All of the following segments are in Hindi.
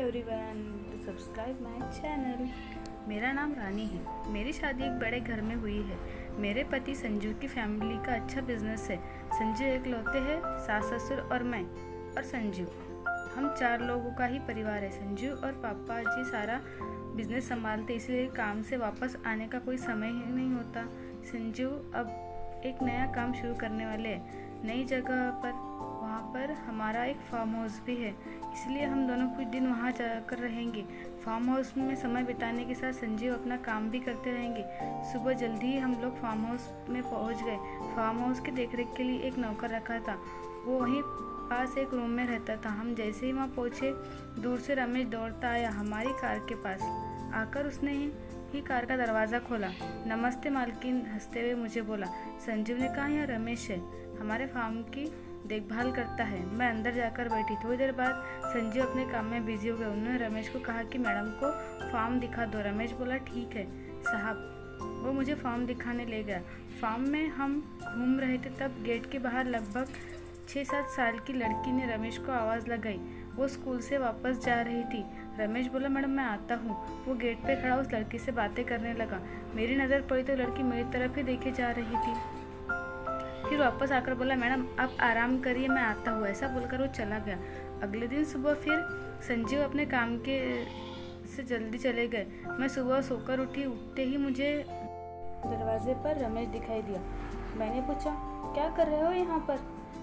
Everyone to subscribe my channel. मेरा नाम रानी है। मेरी शादी एक बड़े घर में हुई है। मेरे पति संजू की फैमिली का अच्छा बिजनेस है। संजू एकलौते हैं, सास ससुर और मैं और संजू। हम 4 लोगों का ही परिवार है। संजू और पापा जी सारा बिजनेस संभालते, इसलिए काम से वापस आने का कोई समय ही नहीं होता। संजू अब एक नया काम शुरू करने वाले हैं, नई जगह पर। वहाँ पर हमारा एक फार्म हाउस भी है, इसलिए हम दोनों कुछ दिन वहाँ जाकर रहेंगे। फार्म हाउस में समय बिताने के साथ संजीव अपना काम भी करते रहेंगे। सुबह जल्दी ही हम लोग फार्म हाउस में पहुँच गए। फार्म हाउस की देखरेख के लिए एक नौकर रखा था, वो वहीं पास एक रूम में रहता था। हम जैसे ही वहाँ पहुँचे, दूर से रमेश दौड़ता आया हमारी कार के पास। आकर उसने ही कार का दरवाज़ा खोला। नमस्ते मालकिन, हंसते हुए मुझे बोला। संजीव ने कहा, यह रमेश है, हमारे फार्म की देखभाल करता है। मैं अंदर जाकर बैठी। थोड़ी देर बाद संजीव अपने काम में बिजी हो गए। उन्होंने रमेश को कहा कि मैडम को फार्म दिखा दो। रमेश बोला, ठीक है साहब। वो मुझे फार्म दिखाने ले गया। फार्म में हम घूम रहे थे, तब गेट के बाहर लगभग 6-7 साल की लड़की ने रमेश को आवाज़ लगाई। वो स्कूल से वापस जा रही थी। रमेश बोला, मैडम मैं आता हूँ। वो गेट पे खड़ा उस लड़की से बातें करने लगा। मेरी नज़र पड़ी तो लड़की मेरी तरफ ही देखे जा रही थी। फिर वापस आकर बोला, मैडम आप आराम करिए, मैं आता हूँ। ऐसा बोलकर वो चला गया। अगले दिन सुबह फिर संजीव अपने काम के से जल्दी चले गए। मैं सुबह सोकर उठते ही मुझे दरवाजे पर रमेश दिखाई दिया। मैंने पूछा, क्या कर रहे हो यहाँ पर?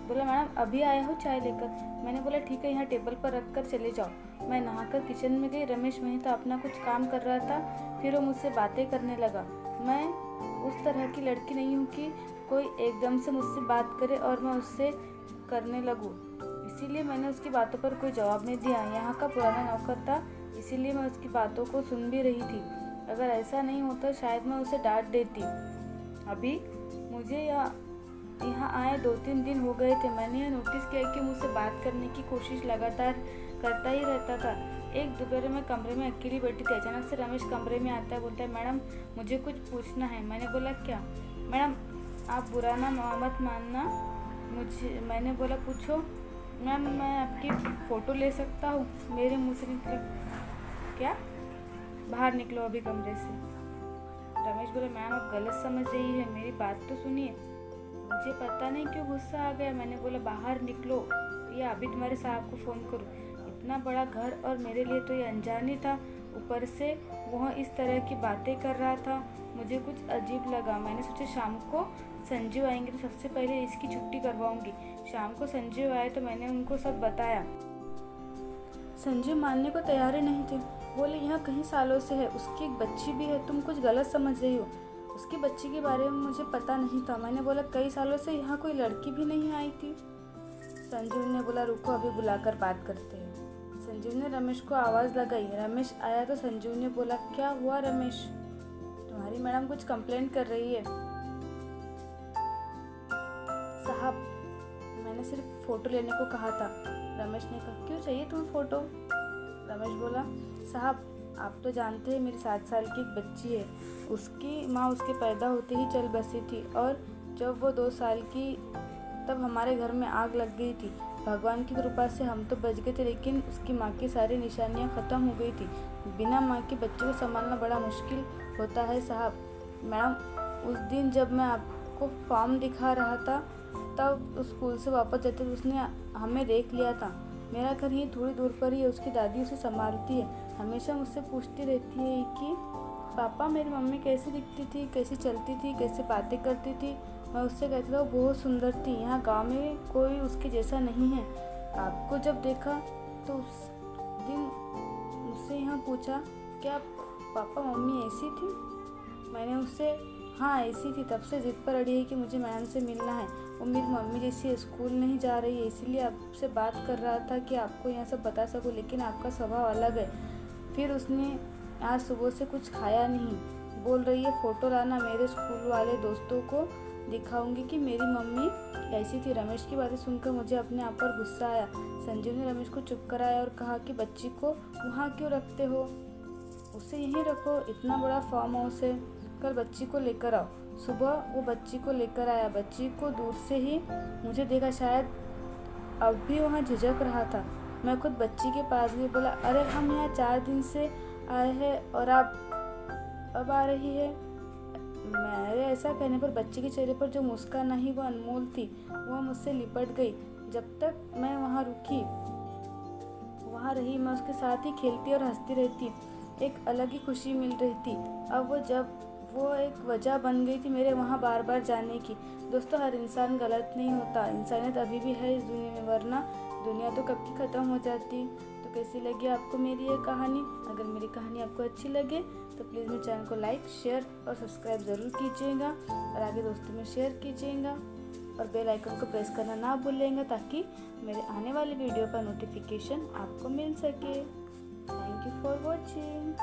बोला, मैडम अभी आया हूँ चाय लेकर। मैंने बोला, ठीक है, यहाँ टेबल पर रख कर चले जाओ। मैं नहाकर किचन में गई। रमेश वहीं था, अपना कुछ काम कर रहा था। फिर वो मुझसे बातें करने लगा। मैं उस तरह की लड़की नहीं हूँ कि कोई एकदम से मुझसे बात करे और मैं उससे करने लगूँ, इसीलिए मैंने उसकी बातों पर कोई जवाब नहीं दिया। यहाँ का पुराना नौकर था, इसीलिए मैं उसकी बातों को सुन भी रही थी। अगर ऐसा नहीं होता शायद मैं उसे डांट देती। अभी मुझे यहाँ आए 2-3 दिन हो गए थे। मैंने यह नोटिस किया कि मुझसे बात करने की कोशिश लगातार करता ही रहता था। एक दोपहर में कमरे में अकेली बैठी थी। अचानक से रमेश कमरे में आता है, बोलता है, मैडम मुझे कुछ पूछना है। मैंने बोला, क्या? मैडम आप बुरा ना मत मानना मुझे। मैंने बोला, पूछो। मैम मैं आपकी फ़ोटो ले सकता हूँ? मेरे मुँह से निकला, क्या? बाहर निकलो अभी कमरे से। रमेश बोला, मैम आप गलत समझ रही है, मेरी बात तो सुनिए। मुझे पता नहीं क्यों गुस्सा आ गया। मैंने बोला, बाहर निकलो या अभी तुम्हारे साहब को फ़ोन करूँ। इतना बड़ा घर और मेरे लिए तो ये अनजान ही था। ऊपर से वह इस तरह की बातें कर रहा था। मुझे कुछ अजीब लगा। मैंने सोचा शाम को संजीव आएंगे तो सबसे पहले इसकी छुट्टी करवाऊंगी। शाम को संजीव आए तो मैंने उनको सब बताया। संजीव मानने को तैयार ही नहीं थे। बोले, यहाँ कई सालों से है, उसकी एक बच्ची भी है, तुम कुछ गलत समझ रही हो। उसकी बच्ची के बारे में मुझे पता नहीं था। मैंने बोला, कई सालों से यहाँ कोई लड़की भी नहीं आई थी। संजीव ने बोला, रुको अभी बुलाकर बात करते हैं। संजीव ने रमेश को आवाज़ लगाई। रमेश आया तो संजीव ने बोला, क्या हुआ रमेश? तुम्हारी मैडम कुछ कंप्लेंट कर रही है। साहब मैंने सिर्फ फ़ोटो लेने को कहा था। रमेश ने कहा, क्यों चाहिए तुम्हें फ़ोटो? रमेश बोला, साहब आप तो जानते हैं मेरी 7 साल की एक बच्ची है। उसकी माँ उसके पैदा होते ही चल बसी थी और जब वो 2 साल की तब हमारे घर में आग लग गई थी। भगवान की कृपा से हम तो बच गए थे, लेकिन उसकी माँ की सारी निशानियाँ ख़त्म हो गई थी। बिना माँ के बच्चे को संभालना बड़ा मुश्किल होता है साहब। मैडम उस दिन जब मैं आपको फॉर्म दिखा रहा था तब उस स्कूल से वापस जाते तो उसने हमें देख लिया था। मेरा घर यहीं थोड़ी दूर पर ही है। उसकी दादी उसे संभालती है। हमेशा मुझसे पूछती रहती है कि पापा मेरी मम्मी कैसी दिखती थी, कैसी चलती थी, कैसे बातें करती थी। मैं उससे कहती था वो बहुत सुंदर थी। यहाँ गांव में कोई उसके जैसा नहीं है। आपको जब देखा तो उस दिन उससे यहाँ पूछा, क्या पापा मम्मी ऐसी थी? मैंने उससे हाँ ऐसी थी। तब से ज़िद पर अड़ी है कि मुझे मैडम से मिलना है। वो मेरी मम्मी जैसी स्कूल नहीं जा रही है, इसीलिए आपसे बात कर रहा था कि आपको यहाँ सब बता सकूँ, लेकिन आपका स्वभाव अलग है। फिर उसने आज सुबह से कुछ खाया नहीं। बोल रही है फ़ोटो लाना, मेरे स्कूल वाले दोस्तों को दिखाऊंगी कि मेरी मम्मी कैसी थी। रमेश की बातें सुनकर मुझे अपने आप पर गुस्सा आया। संजीव ने रमेश को चुप कराया और कहा कि बच्ची को वहाँ क्यों रखते हो, उसे यहीं रखो, इतना बड़ा फार्म हाउस है, कल बच्ची को लेकर आओ। सुबह वो बच्ची को लेकर आया। बच्ची को दूर से ही मुझे देखा, शायद अब भी वहाँ झिझक रहा था। मैं खुद बच्ची के पास गई, बोला अरे हम यहाँ 4 दिन से आए हैं और आप अब आ रही है। मेरे ऐसा कहने पर बच्ची के चेहरे पर जो मुस्कान आई वो अनमोल थी। वह मुझसे लिपट गई। जब तक मैं वहाँ रही मैं उसके साथ ही खेलती और हंसती रहती। एक अलग ही खुशी मिल रही थी। अब वो एक वजह बन गई थी मेरे वहाँ बार बार जाने की। दोस्तों, हर इंसान गलत नहीं होता। इंसानियत अभी भी है इस दुनिया में, वरना दुनिया तो कब की ख़त्म हो जाती। तो कैसी लगी आपको मेरी ये कहानी? अगर मेरी कहानी आपको अच्छी लगे तो प्लीज़ मेरे चैनल को लाइक, शेयर और सब्सक्राइब ज़रूर कीजिएगा और आगे दोस्तों में शेयर कीजिएगा और बेल आइकन को प्रेस करना ना भूलिएगा ताकि मेरे आने वाले वीडियो का नोटिफिकेशन आपको मिल सके। Thank you for watching.